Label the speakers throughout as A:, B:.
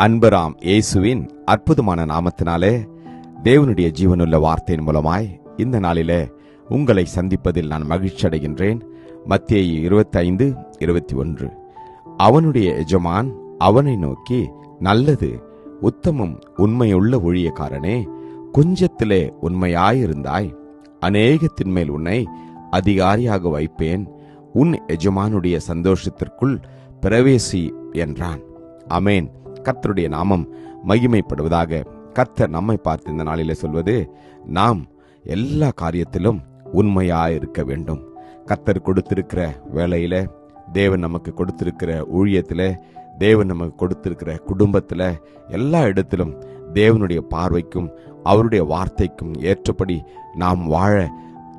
A: அன்பராம் இயேசுவின் அற்புதமான நாமத்தினாலே தேவனுடைய ஜீவனுள்ள வார்த்தையின் மூலமாய் இந்த நாளிலே உங்களை சந்திப்பதில் நான் மகிழ்ச்சி அடைகின்றேன். மத்தேயு 25:21. அவனுடைய எஜமான் அவனை நோக்கி, நல்லது உத்தமம் உண்மையுள்ள ஊழியக்காரனே, கொஞ்சத்திலே உண்மையாயிருந்தாய், அநேகத்தின் மேல் உன்னை அதிகாரியாக வைப்பேன், உன் எஜமானுடைய சந்தோஷத்திற்குள் பிரவேசி என்றான். ஆமென். கர்த்தருடைய நாமம் மகிமைப்படுவதாக. கர்த்தர் நம்மை பார்த்து இந்த நாளிலே சொல்வது, நாம் எல்லா காரியத்திலும் உண்மையாயிருக்க வேண்டும். கர்த்தர் கொடுத்திருக்கிற வேலையில, தேவன் நமக்கு கொடுத்திருக்கிற ஊழியத்தில, தேவன் நமக்கு கொடுத்திருக்கிற குடும்பத்துல, எல்லா இடத்திலும் தேவனுடைய பார்வைக்கும் அவருடைய வார்த்தைக்கும் ஏற்றபடி நாம் வாழ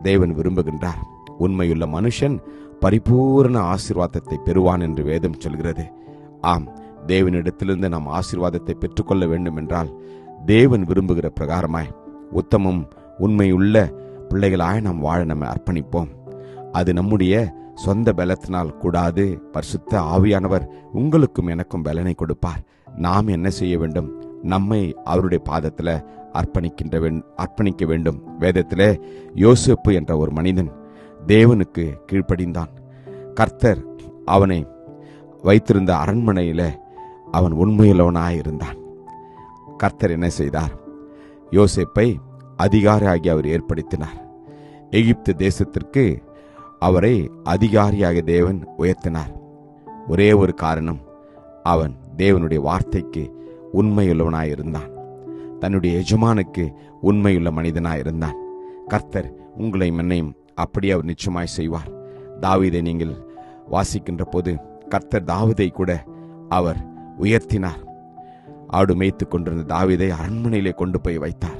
A: தேவன் விரும்புகின்றார். உண்மையுள்ள மனுஷன் பரிபூர்ண ஆசீர்வாதத்தை பெறுவான் என்று வேதம் சொல்கிறது. ஆம், தேவனிடத்திலிருந்து நாம் ஆசீர்வாதத்தை பெற்றுக்கொள்ள வேண்டும் என்றால் தேவன் விரும்புகிற பிரகாரமாய் உத்தமம் உண்மையுள்ள பிள்ளைகளாய் நாம் வாழ நம்மை அர்ப்பணிப்போம். அது நம்முடைய சொந்த பலத்தினால் கூடாது. பரிசுத்த ஆவியானவர் உங்களுக்கும் எனக்கும் பலனை கொடுப்பார். நாம் என்ன செய்ய வேண்டும்? நம்மை அவருடைய பாதத்தில் அர்ப்பணிக்க வேண்டும். வேதத்திலே யோசேப்பு என்ற ஒரு மனிதன் தேவனுக்கு கீழ்ப்படிந்தான். கர்த்தர் அவனை வைத்திருந்த அரண்மனையில அவன் உண்மையுள்ளவனாயிருந்தான். கர்த்தர் என்ன செய்தார்? யோசேப்பை அதிகாரியாகி அவர் ஏற்படுத்தினார். எகிப்து தேசத்திற்கு அவரை அதிகாரியாக தேவன் உயர்த்தினார். ஒரே ஒரு காரணம், அவன் தேவனுடைய வார்த்தைக்கு உண்மையுள்ளவனாயிருந்தான். தன்னுடைய எஜமானுக்கு உண்மையுள்ள மனிதனாயிருந்தான். கர்த்தர் உங்களையும் என்னையும் அப்படியே அவர் நிச்சயமாய் செய்வார். தாவீதை நீங்கள் வாசிக்கின்ற போது கர்த்தர் தாவீதை கூட அவர் உயர்த்தினார். ஆடு மேய்த்து கொண்டிருந்த தாவீதை அரண்மனையிலே கொண்டு போய் வைத்தார்.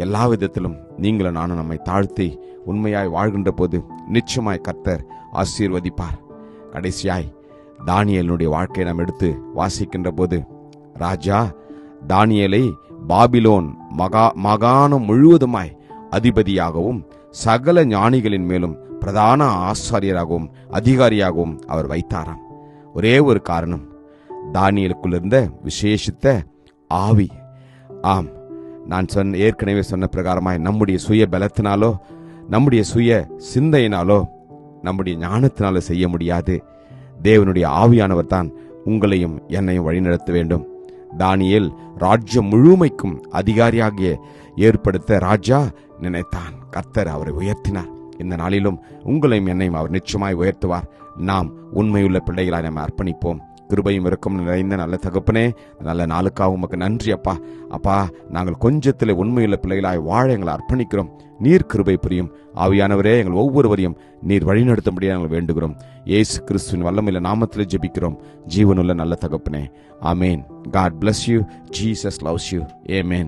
A: எல்லா விதத்திலும் நீங்களும் நானும் நம்மை தாழ்த்தி உண்மையாய் வாழ்கின்ற போது நிச்சயமாய் கர்த்தர் ஆசீர்வதிப்பார். கடைசியாய் தானியேலுடைய வாழ்க்கையை நாம் எடுத்து வாசிக்கின்ற போது, ராஜா தானியேலை பாபிலோன் மாகாணம் முழுவதுமாய் அதிபதியாகவும் சகல ஞானிகளின் மேலும் பிரதான ஆசாரியராகவும் அதிகாரியாகவும் அவர் வைத்தாராம். ஒரே ஒரு காரணம், தானியேலுக்குள் இருந்த விசேஷித்த ஆவி. ஆம், நான் ஏற்கனவே சொன்ன பிரகாரமாய் நம்முடைய சுய பலத்தினாலோ நம்முடைய சுய சிந்தையினாலோ நம்முடைய ஞானத்தினாலோ செய்ய முடியாது. தேவனுடைய ஆவியானவர் தான் உங்களையும் என்னையும் வழிநடத்த வேண்டும். தானியேல் ராஜ்யம் முழுமைக்கும் அதிகாரியாக ஏற்படுத்த ராஜா நினைத்தான். கர்த்தர் அவரை உயர்த்தினார். இந்த நாளிலும் உங்களையும் என்னையும் அவர் நிச்சயமாய் உயர்த்துவார். நாம் உண்மையுள்ள பிள்ளைகளாய் நாம் அர்ப்பணிப்போம். கிருபையும் இருக்கும் நிறைந்த நல்ல தகப்பனே, நல்ல நாளுக்காக உமக்கு நன்றி அப்பா. அப்பா, நாங்கள் கொஞ்சத்தில் உண்மையுள்ள பிள்ளைகளாய் வாழ எங்களை அர்ப்பணிக்கிறோம். நீர் கிருபை புரியும். ஆவியானவரே, எங்கள் ஒவ்வொருவரையும் நீர் வழிநடத்தும்படியாக நாங்கள் வேண்டுகிறோம். இயேசு கிறிஸ்துவின் வல்லமையுள்ள நாமத்தில் ஜெபிக்கிறோம் ஜீவனுள்ள நல்ல தகப்பனே. ஆமேன். God bless you. Jesus loves you. Amen.